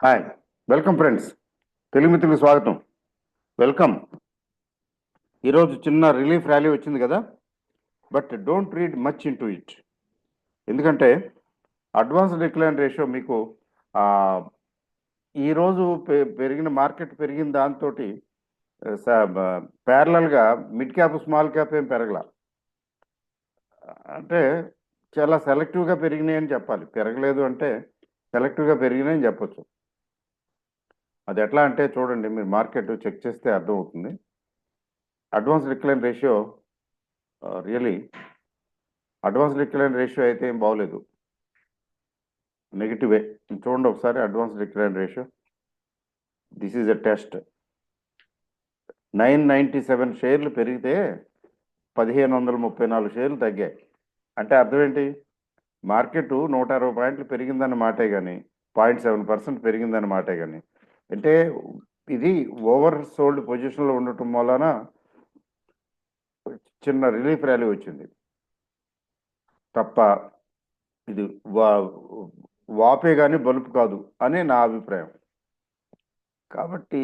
Hi, welcome friends. Telugu మిత్రులకు స్వాగతం. Welcome. ఈరోజు చిన్న రిలీఫ్ ర్యాలీ వచ్చింది కదా, but don't read much into it. ఎందుకంటే అడ్వాన్స్ డిక్లైన్ రేషియో మీకు ఈరోజు పెరిగిన మార్కెట్ పెరిగిన దాంతో ప్యారలల్గా మిడ్ క్యాప్ స్మాల్ క్యాప్ ఏం పెరగల. అంటే చాలా సెలెక్టివ్గా పెరిగినాయి అని చెప్పాలి. పెరగలేదు అంటే సెలెక్టివ్గా పెరిగినాయి అని చెప్పొచ్చు. అది ఎట్లా అంటే చూడండి, మీరు మార్కెట్ చెక్ చేస్తే అర్థమవుతుంది. Advance decline ratio really advance decline ratio అయితే ఏం బాగోలేదు, నెగిటివే. చూడండి ఒకసారి advance decline ratio. This is a test. 997 షేర్లు పెరిగితే 1534 షేర్లు తగ్గాయి. అంటే అర్థం ఏంటి? మార్కెట్ 160 పాయింట్లు పెరిగిందన్న మాటే కానీ 0.7% పెరిగిందన్న మాటే కానీ, అంటే ఇది ఓవర్ సోల్డ్ పొజిషన్లో ఉండటం వలన చిన్న రిలీఫ్ ర్యాలీ వచ్చింది తప్ప ఇది వాపే కానీ బలుపు కాదు అని నా అభిప్రాయం. కాబట్టి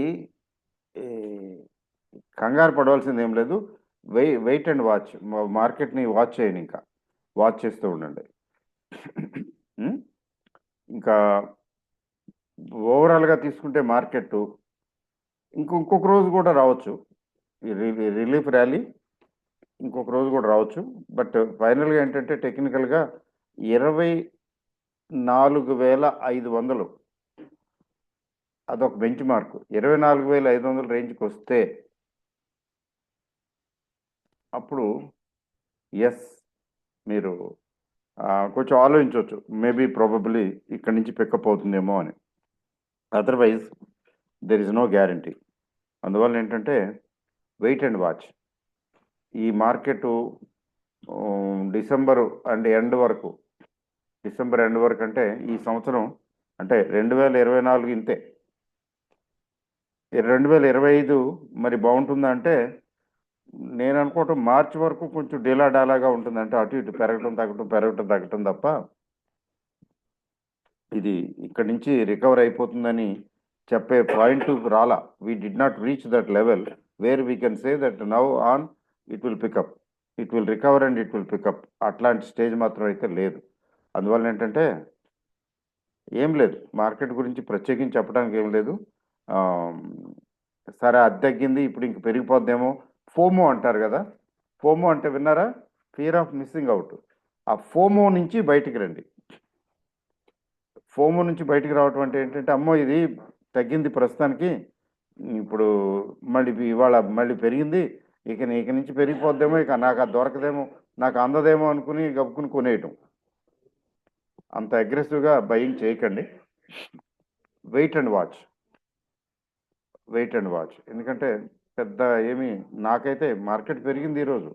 కంగారు పడవలసింది ఏం లేదు. Wait and watch. మార్కెట్ని వాచ్ చేయండి, ఇంకా వాచ్ చేస్తూ ఉండండి. ఇంకా ఓవరాల్గా తీసుకుంటే మార్కెట్ ఇంకొక రోజు కూడా రావచ్చు. రిలీఫ్ ర్యాలీ ఇంకొక రోజు కూడా రావచ్చు. బట్ ఫైనల్గా ఏంటంటే టెక్నికల్గా 24,500 అదొక బెంచ్ మార్క్. 24,500 రేంజ్కి వస్తే అప్పుడు ఎస్, మీరు కొంచెం ఆలోచించవచ్చు, మేబీ ప్రాబబ్లీ ఇక్కడి నుంచి పికప్ అవుతుందేమో అని. Otherwise there is no guarantee. అందువల్ల ఏంటంటే వెయిట్ అండ్ వాచ్. ఈ మార్కెట్ డిసెంబర్ ఎండ్ వరకు అంటే ఈ సంవత్సరం అంటే 2024 ఇంతే. 2025 మరి బాగుంటుందా అంటే నేను అనుకోవటం మార్చి వరకు కొంచెం డేలాడాలాగా ఉంటుంది. అంటే అటు ఇటు పెరగటం తగ్గటం తప్ప ఇది ఇక్కడి నుంచి రికవర్ అయిపోతుందని చెప్పే పాయింట్ రాలా. We did not reach that level where we can say that now on it will pick up, it will recover and it will pick up. అట్లాంటి స్టేజ్ మాత్రం అయితే లేదు. అందువల్ల ఏంటంటే ఏం లేదు, మార్కెట్ గురించి ప్రత్యేకించి చెప్పడానికి ఏం లేదు. సరే, అది తగ్గింది, ఇప్పుడు ఇంక పెరిగిపోద్దేమో. ఫోమో అంటారు కదా, ఫోమో అంటే విన్నారా? Fear of missing out. ఆ ఫోమో నుంచి బయటికి రండి. ఫోమో నుంచి బయటికి రావటం అంటే ఏంటంటే, అమ్మో ఇది తగ్గింది ప్రస్తుతానికి, ఇప్పుడు మళ్ళీ ఇవాళ మళ్ళీ పెరిగింది, ఇక నుంచి పెరిగిపోద్దేమో, ఇక నాకు అది దొరకదేమో, నాకు అందదేమో అనుకుని గబుకుని కొనేయటం. అంత అగ్రెసివ్గా బయింగ్ చేయకండి. Wait and watch. ఎందుకంటే పెద్ద ఏమి, నాకైతే మార్కెట్ పెరిగింది ఈరోజు,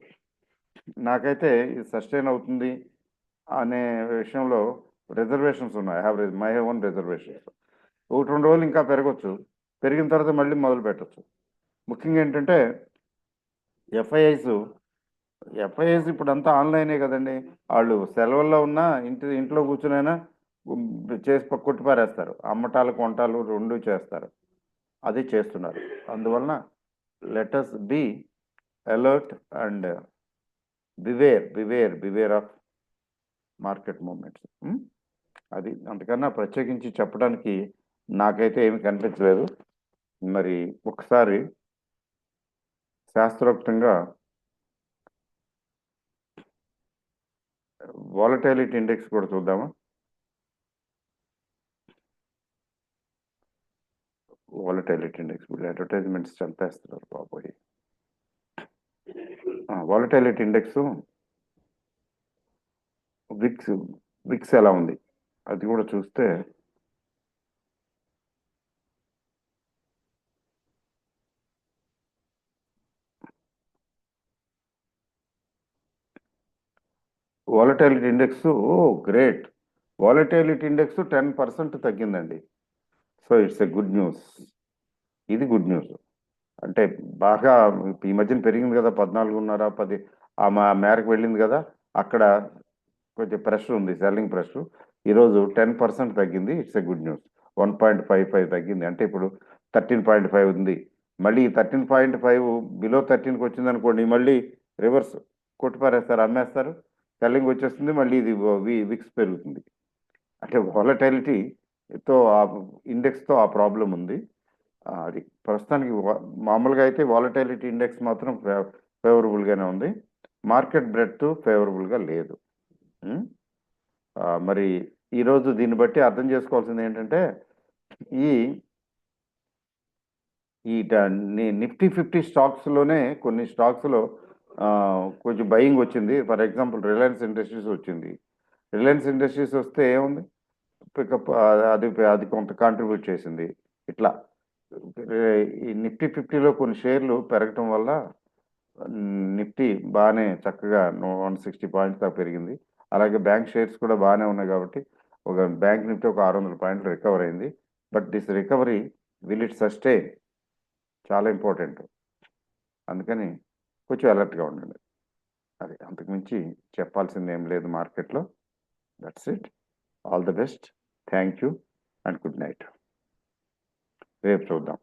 నాకైతే ఇది సస్టైన్ అవుతుంది అనే విషయంలో రిజర్వేషన్స్ ఉన్నాయి. I have my own reservations. 1-2 రోజులు ఇంకా పెరగచ్చు, పెరిగిన తర్వాత మళ్ళీ మొదలు పెట్టచ్చు. ముఖ్యంగా ఏంటంటే ఎఫ్ఐఐస్ ఇప్పుడు అంతా ఆన్లైనే కదండి. వాళ్ళు సెలవుల్లో ఉన్నా ఇంట్లో కూర్చునైనా చేసి కొట్టి పారేస్తారు. అమ్మటాలు కొంటాలు రెండు చేస్తారు, అది చేస్తున్నారు. అందువలన let us be alert and beware of market movements. అది అంతకన్నా ప్రత్యేకించి చెప్పడానికి నాకైతే ఏమి కనిపించలేదు. మరి ఒకసారి శాస్త్రోక్తంగా వాలటైలిటీ ఇండెక్స్ కూడా చూద్దామా? వాలటైలిటీ ఇండెక్స్, వీళ్ళు అడ్వర్టైజ్మెంట్స్ చంపేస్తున్నారు బాబోయ్. వాలటైలిటీ ఇండెక్స్ విక్స్ ఎలా ఉంది అది కూడా చూస్తే volatility index great. Volatility index 10% తగ్గిందండి. So it's a good news. ఇది గుడ్ న్యూస్. అంటే బాగా ఈ మధ్యన పెరిగింది కదా, 14.5-10 ఆ మేరకు వెళ్ళింది కదా, అక్కడ కొంచెం ప్రెషర్ ఉంది, సెల్లింగ్ ప్రెషర్. ఈరోజు 10% తగ్గింది. It's a good news. 1.55 తగ్గింది. అంటే ఇప్పుడు 13.5 ఉంది. మళ్ళీ 13.5 బిలో 13కి వచ్చింది అనుకోండి, మళ్ళీ రివర్స్ కొట్టిపారేస్తారు, అమ్మేస్తారు, సెల్లింగ్ వచ్చేస్తుంది, మళ్ళీ ఇది విక్స్ పెరుగుతుంది. అంటే వాలటైలిటీతో ఆ ఇండెక్స్తో ఆ ప్రాబ్లం ఉంది. అది ప్రస్తుతానికి మామూలుగా అయితే వాలటైలిటీ ఇండెక్స్ మాత్రం ఫేవరబుల్గానే ఉంది. మార్కెట్ బ్రెడ్త్ ఫేవరబుల్గా లేదు. మరి ఈరోజు దీన్ని బట్టి అర్థం చేసుకోవాల్సింది ఏంటంటే ఈ ఈ నిఫ్టీ 50 స్టాక్స్లోనే కొన్ని స్టాక్స్లో కొంచెం బయింగ్ వచ్చింది. ఫర్ ఎగ్జాంపుల్ రిలయన్స్ ఇండస్ట్రీస్ వచ్చింది. రిలయన్స్ ఇండస్ట్రీస్ వస్తే ఏముంది, పికప్ అది అది కొంత కాంట్రిబ్యూట్ చేసింది. ఇట్లా ఈ నిఫ్టీ 50లో కొన్ని షేర్లు పెరగటం వల్ల నిఫ్టీ బాగానే చక్కగా 160 పాయింట్స్ దాకా పెరిగింది. అలాగే బ్యాంక్ షేర్స్ కూడా బాగానే ఉన్నాయి కాబట్టి ఒక బ్యాంక్ నిఫ్టీ ఒక 600 పాయింట్లు రికవర్ అయింది. But this recovery will it sustain చాలా ఇంపార్టెంట్. అందుకని కొంచెం అలర్ట్గా ఉండండి. అది అంతకుమించి చెప్పాల్సింది ఏం లేదు మార్కెట్లో. That's it. All the best. Thank you and good night. రేపు చూద్దాం.